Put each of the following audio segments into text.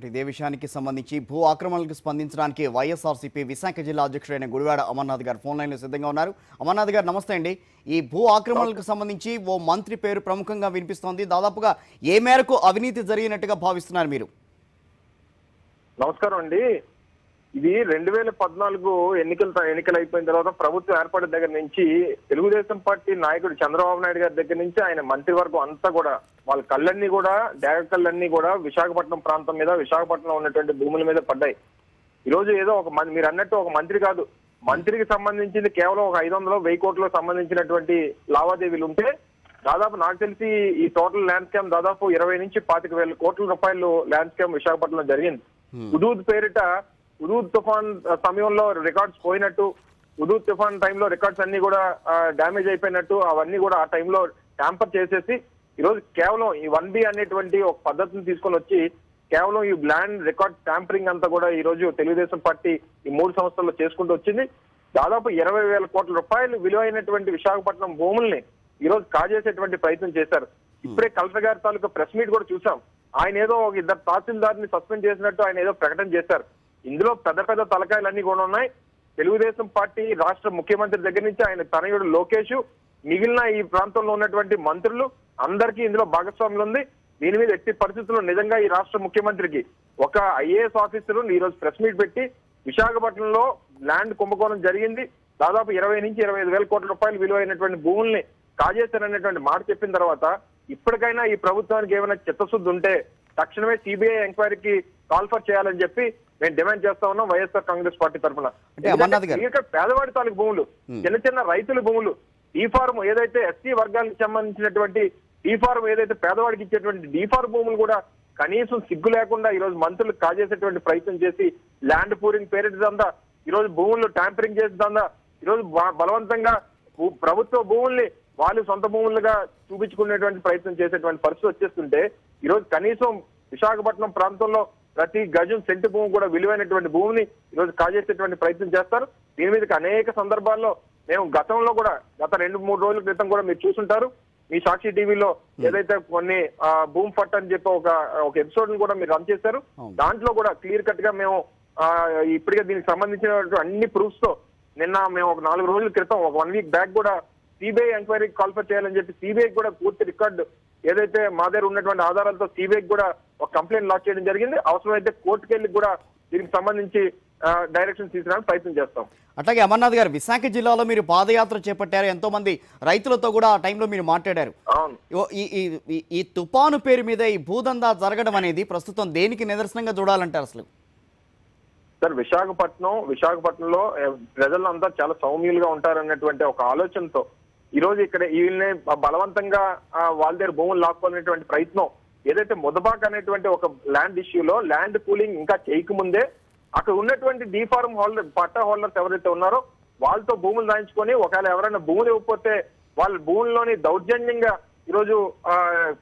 ఇదే విషయానికి సంబంధించి భూ ఆక్రమణలకు స్పందించడానికి వైఎస్ఆర్సీపీ విశాఖ జిల్లా అధ్యక్షుడైన గుడివాడ అమర్నాథ్ గారు ఫోన్ లైన్లో సిద్ధంగా ఉన్నారు. అమర్నాథ్ గారు నమస్తే అండి. ఈ భూ ఆక్రమణలకు సంబంధించి ఓ మంత్రి పేరు ప్రముఖంగా వినిపిస్తోంది. దాదాపుగా ఏ మేరకు అవినీతి జరిగినట్టుగా భావిస్తున్నారు మీరు? నమస్కారం అండి. ఇది 2014 ఎన్నికలు అయిపోయిన తర్వాత ప్రభుత్వం ఏర్పడిన దగ్గర నుంచి తెలుగుదేశం పార్టీ నాయకుడు చంద్రబాబు నాయుడు గారి దగ్గర నుంచి ఆయన మంత్రివర్గం అంతా కూడా వాళ్ళ కళ్ళన్నీ కూడా డేగ కళ్ళన్నీ కూడా విశాఖపట్నం ప్రాంతం మీద, విశాఖపట్నంలో ఉన్నటువంటి భూముల మీద పడ్డాయి. ఈ రోజు ఏదో మీరు అన్నట్టు ఒక మంత్రి కాదు, మంత్రికి సంబంధించింది కేవలం ఒక 500-1000 కోట్లకు సంబంధించినటువంటి లావాదేవీలు ఉంటే దాదాపు నాకు తెలిసి ఈ టోటల్ ల్యాండ్ స్కామ్ దాదాపు 20 నుంచి 25,000 కోట్ల రూపాయలు ల్యాండ్ స్కామ్ విశాఖపట్నంలో జరిగింది. హుదూద్ పేరిట హుదూద్ తుఫాన్ సమయంలో రికార్డ్స్ పోయినట్టు, హుదూద్ తుఫాన్ టైంలో రికార్డ్స్ అన్ని కూడా డ్యామేజ్ అయిపోయినట్టు, అవన్నీ కూడా ఆ టైంలో ట్యాంపర్ చేసేసి ఈరోజు కేవలం ఈ 1B అనేటువంటి ఒక పద్ధతిని తీసుకొని వచ్చి కేవలం ఈ ల్యాండ్ రికార్డ్ ట్యాంపరింగ్ అంతా కూడా ఈ రోజు తెలుగుదేశం పార్టీ ఈ 3 సంవత్సరాల్లో చేసుకుంటూ వచ్చింది. దాదాపు 20,000 కోట్ల రూపాయలు విలువైనటువంటి విశాఖపట్నం భూముల్ని ఈ రోజు కాజేసేటువంటి ప్రయత్నం చేశారు. ఇప్పుడే కలెక్టర్ గారి తాలూకా ప్రెస్ మీట్ కూడా చూసాం. ఆయన ఏదో ఒక 2 తహసీల్దార్ని సస్పెండ్ చేసినట్టు ఆయన ఏదో ప్రకటన చేశారు. ఇందులో పెద్ద పెద్ద తలకాయలన్నీ కూడా ఉన్నాయి. తెలుగుదేశం పార్టీ రాష్ట్ర ముఖ్యమంత్రి దగ్గర నుంచి ఆయన తనయుడు లోకేష్, మిగిలిన ఈ ప్రాంతంలో ఉన్నటువంటి మంత్రులు అందరికీ ఇందులో భాగస్వామ్యం ఉంది. దీని మీద ఎట్టి పరిస్థితుల్లో నిజంగా ఈ రాష్ట్ర ముఖ్యమంత్రికి ఒక ఐఏఎస్ ఆఫీసర్ ఈ రోజు ప్రెస్ మీట్ పెట్టి విశాఖపట్నంలో ల్యాండ్ కుంభకోణం జరిగింది, దాదాపు 20 నుంచి 25,000 కోట్ల రూపాయలు విలువైనటువంటి భూముల్ని కాజేశారనేటువంటి మాట చెప్పిన తర్వాత ఇప్పటికైనా ఈ ప్రభుత్వానికి ఏమైనా చిత్తశుద్ధి ఉంటే తక్షణమే సిబిఐ ఎంక్వైరీకి కాల్ఫర్ చేయాలని చెప్పి మేము డిమాండ్ చేస్తా ఉన్నాం వైఎస్ఆర్ కాంగ్రెస్ పార్టీ తరఫున. పేదవాడి తాలూకు భూములు, చిన్న చిన్న రైతుల భూములు, డీ ఫార్మ్ ఏదైతే ఎస్సీ వర్గాలకు సంబంధించినటువంటి డీ ఫార్మ్ ఏదైతే పేదవాడికి ఇచ్చేటువంటి డీ ఫార్మ్ భూములు కూడా కనీసం సిగ్గు లేకుండా ఈ రోజు మంత్రులు కాజేసేటువంటి ప్రయత్నం చేసి ల్యాండ్ పూరింగ్ పేరిట దందా, ఈ రోజు భూములు ట్యాంపరింగ్ చేసి దందా, ఈ రోజు బలవంతంగా ప్రభుత్వ భూముల్ని వాళ్ళు సొంత భూములుగా చూపించుకునేటువంటి ప్రయత్నం చేసేటువంటి పరిస్థితి వచ్చేస్తుంటే ఈ రోజు కనీసం విశాఖపట్నం ప్రాంతంలో ప్రతి గజం సెంటు భూమి కూడా విలువైనటువంటి భూమిని ఈ రోజు కాజేసేటువంటి ప్రయత్నం చేస్తారు. దీని మీద అనేక సందర్భాల్లో మేము గతంలో కూడా గత 2-3 రోజుల క్రితం కూడా మీరు చూసుంటారు. మీ సాక్షి టీవీలో ఏదైతే కొన్ని భూమి ఫట్ అని చెప్పి ఒక ఎపిసోడ్ ని కూడా మీరు రన్ చేశారు. దాంట్లో కూడా క్లియర్ కట్ గా మేము ఇప్పటికే దీనికి సంబంధించిన అన్ని ప్రూఫ్స్ తో నిన్న మేము ఒక 4 రోజుల క్రితం ఒక 1 వీక్ బ్యాక్ కూడా సిబిఐ ఎంక్వైరీకి కాల్ఫర్ చేయాలని చెప్పి సిబిఐ కూడా పూర్తి రికార్డు ఏదైతే మా దగ్గర ఉన్నటువంటి ఆధారాలతో సిబిఐకి కూడా ఒక కంప్లైంట్ లాంచ్ చేయడం జరిగింది. అవసరమైతే కోర్టుకు వెళ్ళి కూడా దీనికి సంబంధించి డైరెక్షన్ తీసుకురావడానికి ప్రయత్నం చేస్తాం. అట్లాగే అమర్నాథ్ గారు, విశాఖ జిల్లాలో మీరు పాదయాత్ర చేపట్టారు, ఎంతో మంది రైతులతో కూడా ఆ టైంలో మీరు మాట్లాడారు. ఈ తుపాను పేరు మీద ఈ భూదందా జరగడం అనేది ప్రస్తుతం దేనికి నిదర్శనంగా చూడాలంటారు అసలు? సార్, విశాఖపట్నంలో ప్రజలంతా చాలా సౌమ్యులుగా ఉంటారన్నటువంటి ఒక ఆలోచనతో ఈ రోజు ఇక్కడ వీళ్ళని బలవంతంగా వాళ్ళ దగ్గర భూములు లాక్కోనేటువంటి ప్రయత్నం ఏదైతే ముదబాక్ అనేటువంటి ఒక ల్యాండ్ ఇష్యూలో ల్యాండ్ పూలింగ్ ఇంకా చేయకముందే అక్కడ ఉన్నటువంటి డీ ఫార్మ్ హోల్డర్ పట్టా హోల్డర్స్ ఎవరైతే ఉన్నారో వాళ్ళతో భూములు రాయించుకొని ఒకవేళ ఎవరైనా భూములు ఇవ్వకపోతే వాళ్ళ భూముల్లోని దౌర్జన్యంగా ఈరోజు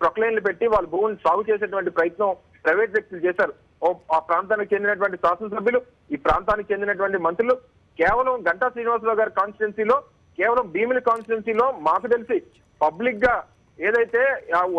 ప్రొక్లైన్లు పెట్టి వాళ్ళ భూములు సాగు చేసేటువంటి ప్రయత్నం ప్రైవేట్ వ్యక్తులు చేశారు. ఆ ప్రాంతానికి చెందినటువంటి శాసనసభ్యులు, ఈ ప్రాంతానికి చెందినటువంటి మంత్రులు కేవలం గంటా శ్రీనివాసరావు గారి కాన్స్టిట్యున్సీలో, కేవలం భీమిలి కాన్స్టిట్యున్సీలో మాకు తెలిసి పబ్లిక్ గా ఏదైతే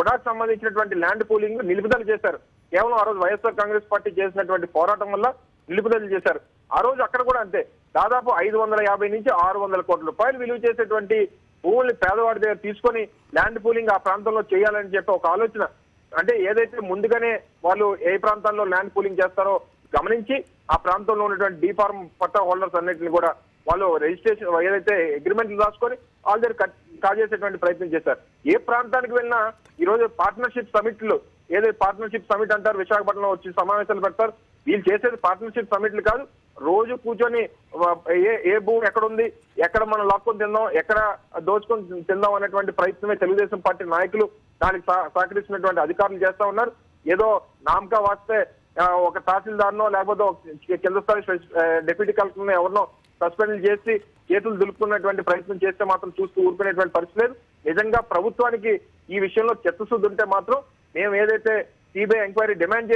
ఉడాకు సంబంధించినటువంటి ల్యాండ్ పూలింగ్ నిలుపుదల చేశారు. కేవలం ఆ రోజు వైఎస్ఆర్ కాంగ్రెస్ పార్టీ చేసినటువంటి పోరాటం వల్ల నిలుపుదల చేశారు. ఆ రోజు అక్కడ కూడా అంతే, దాదాపు 550 నుంచి 600 కోట్ల రూపాయలు విలువ చేసేటువంటి భూముల్ని పేదవాడి దగ్గర తీసుకొని ల్యాండ్ పూలింగ్ ఆ ప్రాంతంలో చేయాలని చెప్పి ఒక ఆలోచన, అంటే ఏదైతే ముందుగానే వాళ్ళు ఏ ప్రాంతాల్లో ల్యాండ్ పూలింగ్ చేస్తారో గమనించి ఆ ప్రాంతంలో ఉన్నటువంటి డీ ఫార్మ్ పట్టా హోల్డర్స్ అన్నింటినీ కూడా వాళ్ళు రిజిస్ట్రేషన్ ఏదైతే అగ్రిమెంట్లు రాసుకొని వాళ్ళ దగ్గర కాజేసేటువంటి ప్రయత్నం చేశారు. ఏ ప్రాంతానికి వెళ్ళినా ఈ రోజు పార్ట్నర్షిప్ సమిట్లు, ఏదైతే పార్ట్నర్షిప్ సమిట్ అంటారు, విశాఖపట్నంలో వచ్చి సమావేశాలు పెడతారు. వీళ్ళు చేసేది పార్ట్నర్షిప్ సమిట్లు కాదు, రోజు కూర్చొని ఏ భూమి ఎక్కడ ఉంది, ఎక్కడ మనం లాక్కొని తిందాం, ఎక్కడ దోచుకొని తిందాం అనేటువంటి ప్రయత్నమే తెలుగుదేశం పార్టీ నాయకులు, దానికి సహకరిస్తున్నటువంటి అధికారులు చేస్తా ఉన్నారు. ఏదో నామకా వాస్తే ఒక తహసీల్దార్నో లేకపోతే కింద స్థాయి డిప్యూటీ కలెక్టర్నో ఎవరినో సస్పెండ్ చేసి చేతులు దులుపుకున్నటువంటి ప్రయత్నం చేస్తే మాత్రం చూస్తూ ఊరుకునేటువంటి పరిస్థితి లేదు. నిజంగా ప్రభుత్వానికి ఈ విషయంలో చిత్తశుద్ధి ఉంటే మాత్రం మేము ఏదైతే సిబిఐ ఎంక్వైరీ డిమాండ్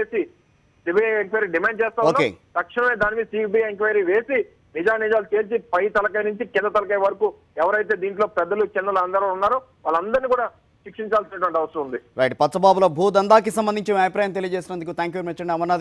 చేస్తా ఉన్నాం, తక్షణమే దాని మీద సిబిఐ ఎంక్వైరీ వేసి నిజాలు తేల్చి పై తలకాయ నుంచి కింద తలకాయ వరకు ఎవరైతే దీంట్లో పెద్దలు చిన్నలు అందరూ ఉన్నారో వాళ్ళందరినీ కూడా శిక్షించాల్సినటువంటి అవసరం ఉంది. రైట్, పచ్చబాబుల భూదందాకి సంబంధించి అభిప్రాయం తెలియజేసినందుకు థ్యాంక్ యూ వెరీ మచ్ అండి అమర్నాథ్.